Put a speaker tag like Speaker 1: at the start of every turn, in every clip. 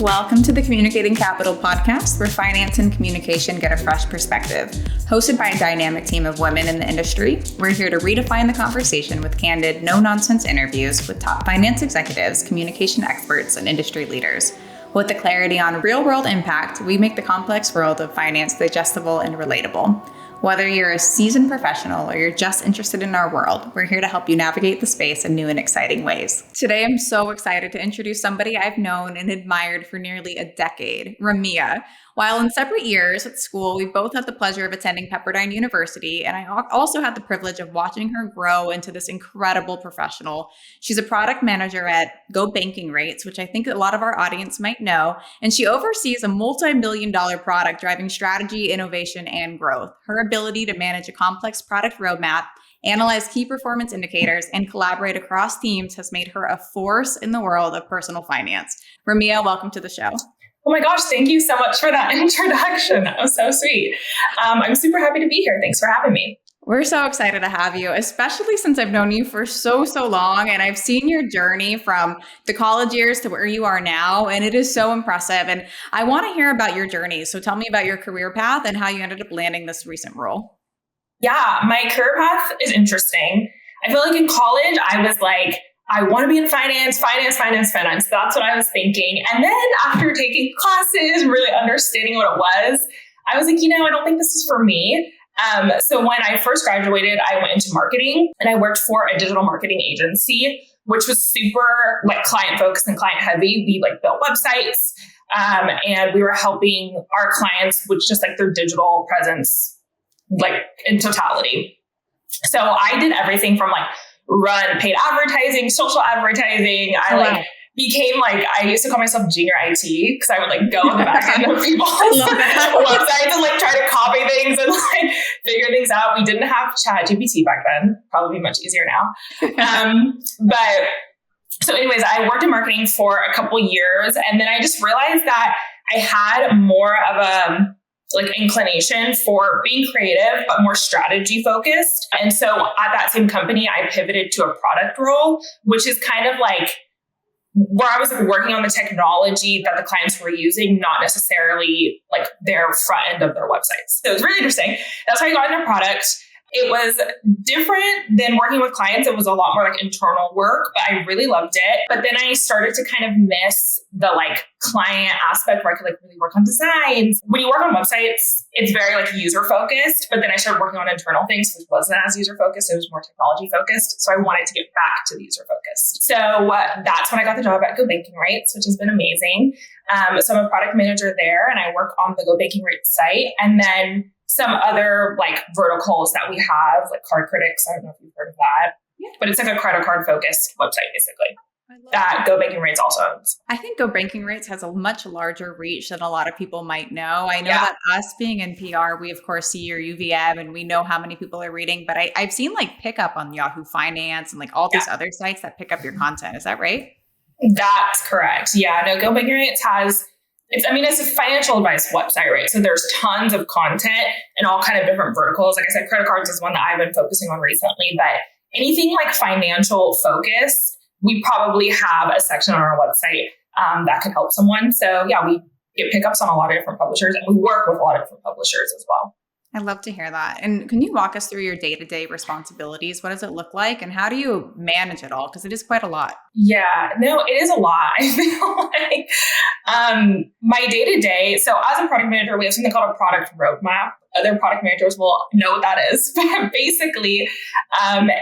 Speaker 1: Welcome to the Communicating Capital podcast, where finance and communication get a fresh perspective. Hosted by a dynamic team of women in the industry, we're here to redefine the conversation with candid, no-nonsense interviews with top finance executives, communication experts, and industry leaders. With the clarity on real-world impact, we make the complex world of finance digestible and relatable. Whether you're a seasoned professional or you're just interested in our world, we're here to help you navigate the space in new and exciting ways. Today, I'm so excited to introduce somebody I've known and admired for nearly a decade, Ramia. While in separate years at school, we both had the pleasure of attending Pepperdine University, and I also had the privilege of watching her grow into this incredible professional. She's a product manager at GOBankingRates, which I think a lot of our audience might know, and she oversees a multi-million-dollar product driving strategy, innovation, and growth. Her ability to manage a complex product roadmap, analyze key performance indicators, and collaborate across teams has made her a force in the world of personal finance. Ramia, welcome to the show.
Speaker 2: Oh my gosh, thank you so much for that introduction. That was so sweet. I'm super happy to be here. Thanks for having me.
Speaker 1: We're so excited to have you, especially since I've known you for so long, and I've seen your journey from the college years to where you are now, and it is so impressive. And I want to hear about your journey. So tell me about your career path and how you ended up landing this recent role.
Speaker 2: Yeah, my career path is interesting. I feel like in college, I was like, I want to be in finance. That's what I was thinking. And then after taking classes, really understanding what it was, I was like, I don't think this is for me. So when I first graduated, I went into marketing and I worked for a digital marketing agency, which was super client focused and client heavy. We built websites and we were helping our clients with just their digital presence, in totality. So I did everything from run paid advertising, social advertising. I became I used to call myself junior IT because I would go in the back end of people's websites and try to copy things and figure things out. We didn't have ChatGPT back then, probably much easier now. But so anyways, I worked in marketing for a couple years, and then I just realized that I had more of a inclination for being creative, but more strategy focused. And so at that same company, I pivoted to a product role, which is kind of where I was working on the technology that the clients were using, not necessarily their front end of their websites. So it was really interesting. That's how I got into product. It was different than working with clients. It was a lot more internal work, but I really loved it. But then I started to kind of miss the client aspect where I could really work on designs. When you work on websites, it's very user focused, but then I started working on internal things, which wasn't as user focused. It was more technology focused. So I wanted to get back to the user focused. So that's when I got the job at GOBankingRates, which has been amazing. So I'm a product manager there, and I work on the GOBankingRates site. And then some other verticals that we have, Card Critics. I don't know if you've heard of that, but it's a credit card focused website basically that GOBankingRates also owns.
Speaker 1: I think GOBankingRates has a much larger reach than a lot of people might know. I know that us being in PR, we of course see your UVM and we know how many people are reading, but I've seen pickup on Yahoo Finance and all these other sites that pick up your content. Is that right?
Speaker 2: That's correct. Yeah, no, GOBankingRates has it's a financial advice website, right? So there's tons of content and all kind of different verticals. Like I said, credit cards is one that I've been focusing on recently, but anything financial focused, we probably have a section on our website that could help someone. So yeah, we get pickups on a lot of different publishers, and we work with a lot of different publishers as well.
Speaker 1: I'd love to hear that. And can you walk us through your day-to-day responsibilities? What does it look like? And how do you manage it all? Because it is quite a lot.
Speaker 2: Yeah, no, it is a lot. I feel my day-to-day, so as a product manager, we have something called a product roadmap. Other product managers will know what that is. But basically,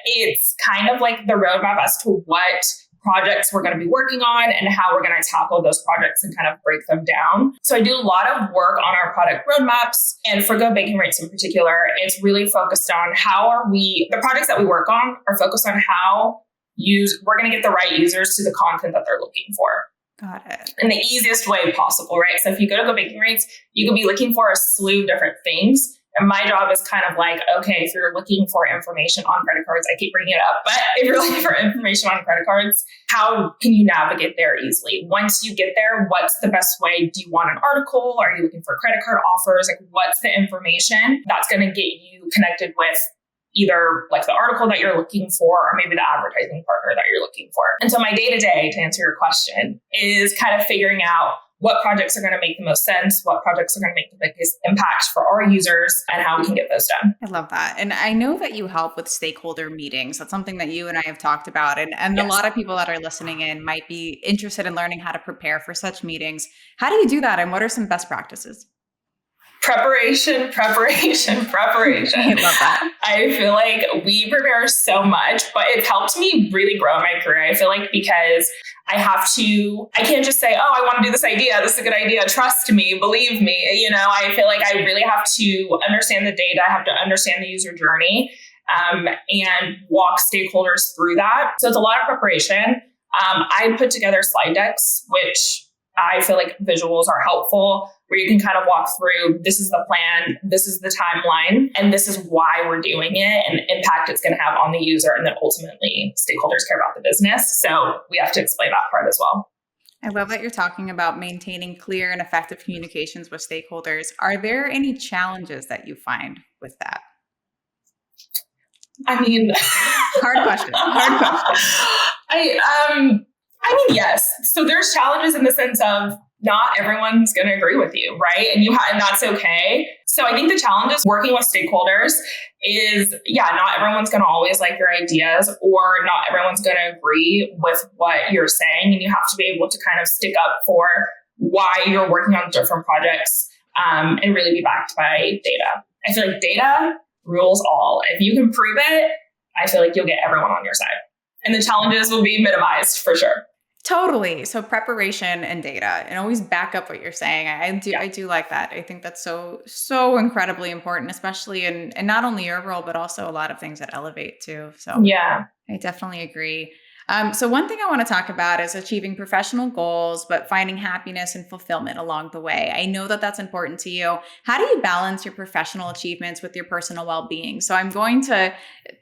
Speaker 2: it's kind of the roadmap as to what projects we're going to be working on and how we're going to tackle those projects and kind of break them down. So I do a lot of work on our product roadmaps, and for GOBankingRates in particular, it's really focused on the projects that we work on are focused on how we're going to get the right users to the content that they're looking for.
Speaker 1: Got it.
Speaker 2: In the easiest way possible, right? So if you go to GOBankingRates, you could be looking for a slew of different things. And my job is kind of okay, if you're looking for information on credit cards, I keep bringing it up, but if you're looking for information on credit cards, how can you navigate there easily? Once you get there, what's the best way? Do you want an article? Are you looking for credit card offers? What's the information that's going to get you connected with either the article that you're looking for or maybe the advertising partner that you're looking for? And so my day-to-day, to answer your question, is kind of figuring out what projects are going to make the most sense, what projects are going to make the biggest impact for our users, and how we can get those done.
Speaker 1: I love that. And I know that you help with stakeholder meetings. That's something that you and I have talked about. And
Speaker 2: Yes.
Speaker 1: A lot of people that are listening in might be interested in learning how to prepare for such meetings. How do you do that? And what are some best practices?
Speaker 2: Preparation.
Speaker 1: I love that.
Speaker 2: I feel like we prepare so much, but it's helped me really grow in my career. I feel like because I can't just say, oh, I want to do this idea. This is a good idea. Trust me, believe me. I feel like I really have to understand the data. I have to understand the user journey and walk stakeholders through that. So it's a lot of preparation. I put together slide decks, which I feel like visuals are helpful, where you can kind of walk through, this is the plan, this is the timeline, and this is why we're doing it and the impact it's going to have on the user. And then ultimately stakeholders care about the business. So we have to explain that part as well.
Speaker 1: I love that you're talking about maintaining clear and effective communications with stakeholders. Are there any challenges that you find with that?
Speaker 2: I mean,
Speaker 1: hard question.
Speaker 2: I mean, yes. So there's challenges in the sense of not everyone's going to agree with you, right? And that's okay. So I think the challenge is working with stakeholders is, not everyone's going to always like your ideas, or not everyone's going to agree with what you're saying. And you have to be able to kind of stick up for why you're working on different projects and really be backed by data. I feel like data rules all. If you can prove it, I feel like you'll get everyone on your side. And the challenges will be minimized for sure.
Speaker 1: Totally. So preparation and data, and always back up what you're saying. I do like that. I think that's so incredibly important, especially in not only your role, but also a lot of things that elevate too. So
Speaker 2: yeah,
Speaker 1: I definitely agree. So one thing I want to talk about is achieving professional goals, but finding happiness and fulfillment along the way. I know that that's important to you. How do you balance your professional achievements with your personal well-being? So I'm going to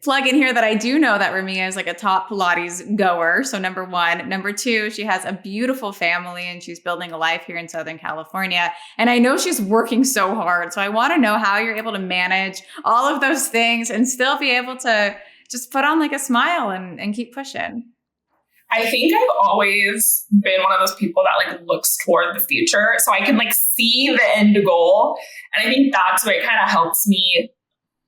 Speaker 1: plug in here that I do know that Ramia is like a top Pilates goer. So number one. Number two, she has a beautiful family and she's building a life here in Southern California. And I know she's working so hard. So I want to know how you're able to manage all of those things and still be able to just put on like a smile and keep pushing.
Speaker 2: I think I've always been one of those people that like looks toward the future, so I can like see the end goal. And I think that's what kind of helps me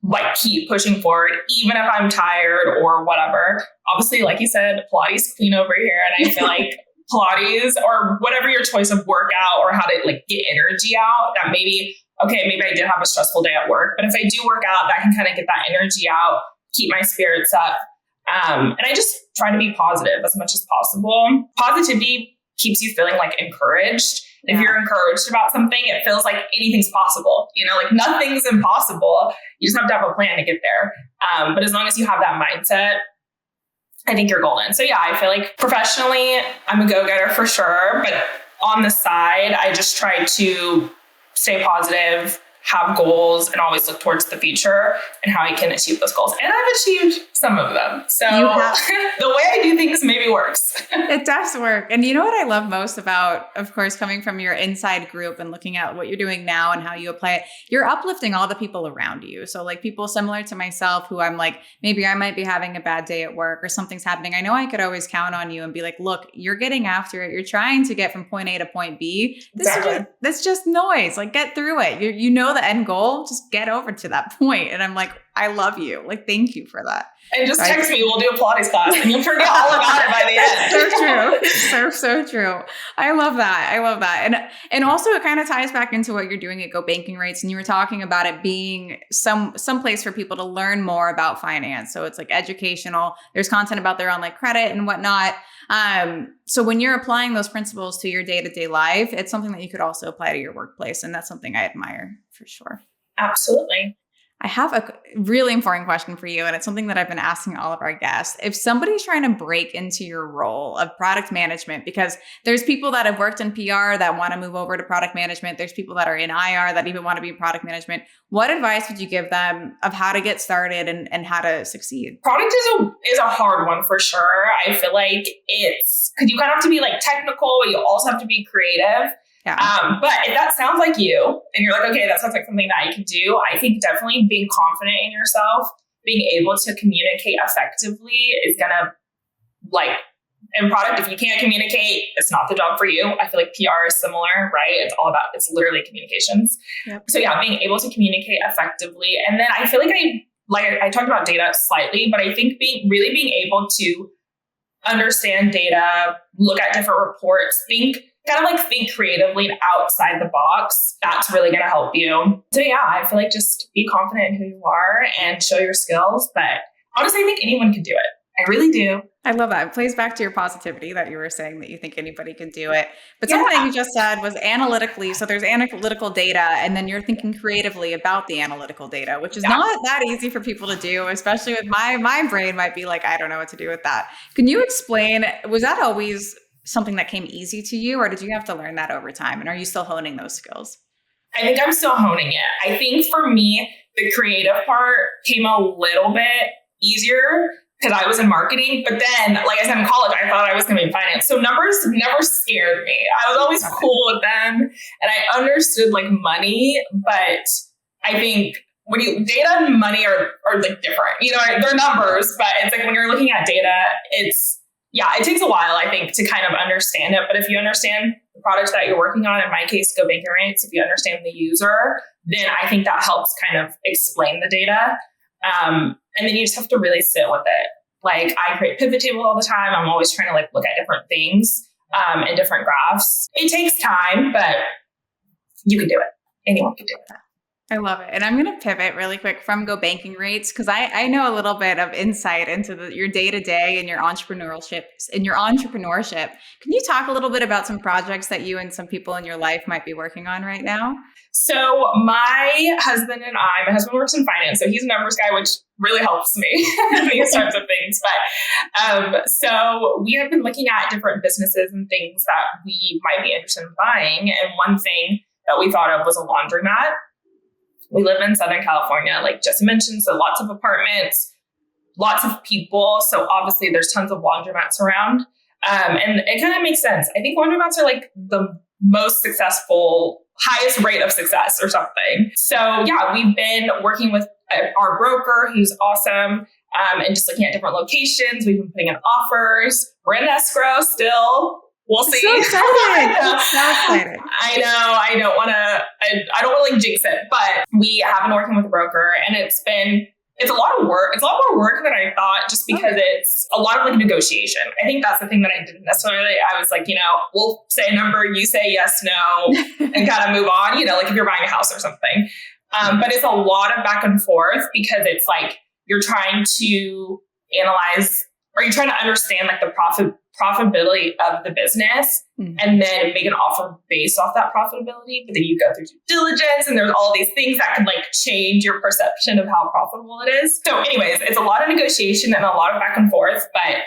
Speaker 2: like keep pushing forward, even if I'm tired or whatever. Obviously, like you said, Pilates queen over here. And I feel like Pilates or whatever your choice of workout or how to like get energy out, that maybe I did have a stressful day at work, but if I do work out, that can kind of get that energy out, keep my spirits up. And I just try to be positive as much as possible. Positivity keeps you feeling like encouraged. Yeah. If you're encouraged about something, it feels like anything's possible. Like nothing's impossible. You just have to have a plan to get there. But as long as you have that mindset, I think you're golden. So I feel like professionally, I'm a go-getter for sure. But on the side, I just try to stay positive, have goals, and always look towards the future and how I can achieve those goals. And I've achieved some of them. So the way I do things maybe works.
Speaker 1: It does work. And you know what I love most about, of course, coming from your inside group and looking at what you're doing now and how you apply it, you're uplifting all the people around you. So like people similar to myself who I'm like, maybe I might be having a bad day at work or something's happening. I know I could always count on you and be like, look, you're getting after it. You're trying to get from point A to point B. That's just noise. Like get through it. You know the end goal, just get over to that point. And I'm like, I love you. Like, thank you for that.
Speaker 2: And just text me, we'll do a Pilates class and you'll forget all about it by the end.
Speaker 1: So true. So true. I love that. And also it kind of ties back into what you're doing at GOBankingRates. And you were talking about it being some place for people to learn more about finance. So it's like educational. There's content about their online credit and whatnot. So when you're applying those principles to your day-to-day life, it's something that you could also apply to your workplace. And that's something I admire for sure.
Speaker 2: Absolutely.
Speaker 1: I have a really important question for you, and it's something that I've been asking all of our guests. If somebody's trying to break into your role of product management, because there's people that have worked in PR that want to move over to product management. There's people that are in IR that even want to be in product management. What advice would you give them of how to get started and how to succeed?
Speaker 2: Product is a hard one for sure. I feel like it's because you kind of have to be like technical, but you also have to be creative.
Speaker 1: Yeah.
Speaker 2: But if that sounds like you and you're like, okay, that sounds like something that I can do, I think definitely being confident in yourself, being able to communicate effectively is going to like in product, if you can't communicate, it's not the job for you. I feel like PR is similar, right? It's literally communications. Yep. So yeah, being able to communicate effectively. And then I feel like I talked about data slightly, but I think being able to understand data, look at different reports, think creatively and outside the box. That's really going to help you. So yeah, I feel like just be confident in who you are and show your skills. But honestly, I think anyone can do it. I really do.
Speaker 1: I love that. It plays back to your positivity that you were saying that you think anybody can do it. But something you just said was analytically. So there's analytical data, and then you're thinking creatively about the analytical data, which is not that easy for people to do, especially with my brain might be like, I don't know what to do with that. Can you explain, was that always something that came easy to you, or did you have to learn that over time? And are you still honing those skills?
Speaker 2: I think I'm still honing it. I think for me, the creative part came a little bit easier because I was in marketing. But then, like I said, in college, I thought I was going to be in finance. So numbers never scared me. I was always cool with them. And I understood like money. But I think data and money are like different. You know, they're numbers. But it's like when you're looking at data, it takes a while, I think, to kind of understand it. But if you understand the products that you're working on, in my case, GOBankingRates, if you understand the user, then I think that helps kind of explain the data. And then you just have to really sit with it. Like I create pivot tables all the time. I'm always trying to like look at different things and different graphs. It takes time, but you can do it. Anyone can do it.
Speaker 1: I love it. And I'm going to pivot really quick from GOBankingRates because I know a little bit of insight into your day-to-day and your entrepreneurship. Can you talk a little bit about some projects that you and some people in your life might be working on right now?
Speaker 2: So my husband works in finance, so he's a numbers guy, which really helps me in these types of things. But so we have been looking at different businesses and things that we might be interested in buying. And one thing that we thought of was a laundromat. We live in Southern California, like Jesse mentioned, so lots of apartments, lots of people. So obviously there's tons of laundromats around. And it kind of makes sense. I think laundromats are like the most successful, highest rate of success or something. So yeah, we've been working with our broker, who's awesome, and just looking at different locations. We've been putting in offers. We're in escrow still. We'll see.
Speaker 1: So excited. So excited.
Speaker 2: I know. I don't want to like jinx it, but we have been working with a broker, and it's a lot of work. It's a lot more work than I thought, just because it's a lot of like negotiation. I think that's the thing that I didn't necessarily. I was like, we'll say a number, you say yes, no, and kind of move on. Like if you're buying a house or something. But it's a lot of back and forth because it's like you're trying to analyze, or you're trying to understand like the profitability of the business, and then make an offer based off that profitability. But then you go through due diligence, and there's all these things that can like change your perception of how profitable it is. So anyways, it's a lot of negotiation and a lot of back and forth, but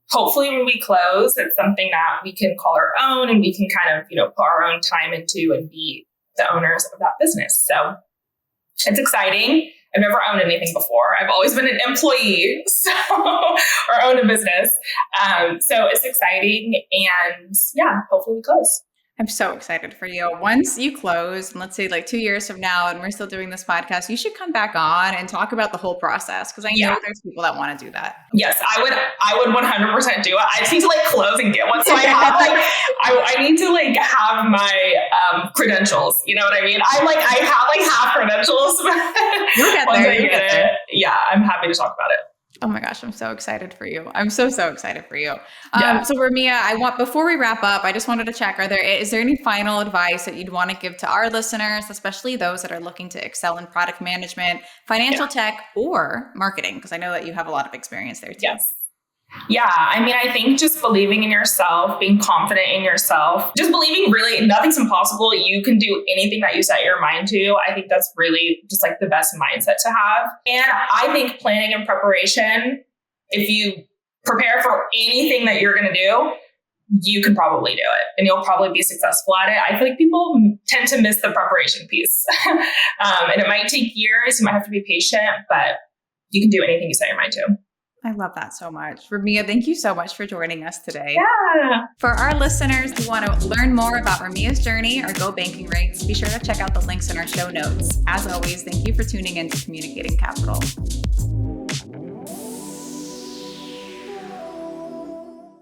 Speaker 2: hopefully when we close, it's something that we can call our own, and we can kind of, put our own time into and be the owners of that business. So it's exciting. I've never owned anything before. I've always been an employee, or owned a business. So it's exciting, and yeah, hopefully we close.
Speaker 1: I'm so excited for you. Once you close, and let's say like 2 years from now, and we're still doing this podcast, you should come back on and talk about the whole process, because I know there's people that want to do that.
Speaker 2: Yes, I would 100% do it. I just need to like close and get one. So I have like, I need to like have my credentials. You know what I mean? I have like half credentials.
Speaker 1: You'll get there. You'll get there.
Speaker 2: Yeah, I'm happy to talk about it.
Speaker 1: Oh my gosh, I'm so excited for you. I'm so excited for you. So Ramia, before we wrap up, I just wanted to check, is there any final advice that you'd want to give to our listeners, especially those that are looking to excel in product management, financial tech, or marketing? Because I know that you have a lot of experience there too.
Speaker 2: Yes. Yeah. I think just believing in yourself, being confident in yourself, just believing really nothing's impossible. You can do anything that you set your mind to. I think that's really just like the best mindset to have. And I think planning and preparation, if you prepare for anything that you're going to do, you can probably do it, and you'll probably be successful at it. I feel like people tend to miss the preparation piece. And it might take years. You might have to be patient, but you can do anything you set your mind to.
Speaker 1: I love that so much. Ramia, thank you so much for joining us today.
Speaker 2: Yeah.
Speaker 1: For our listeners who want to learn more about Ramia's journey or GOBankingRates, be sure to check out the links in our show notes. As always, thank you for tuning in to Communicating Capital.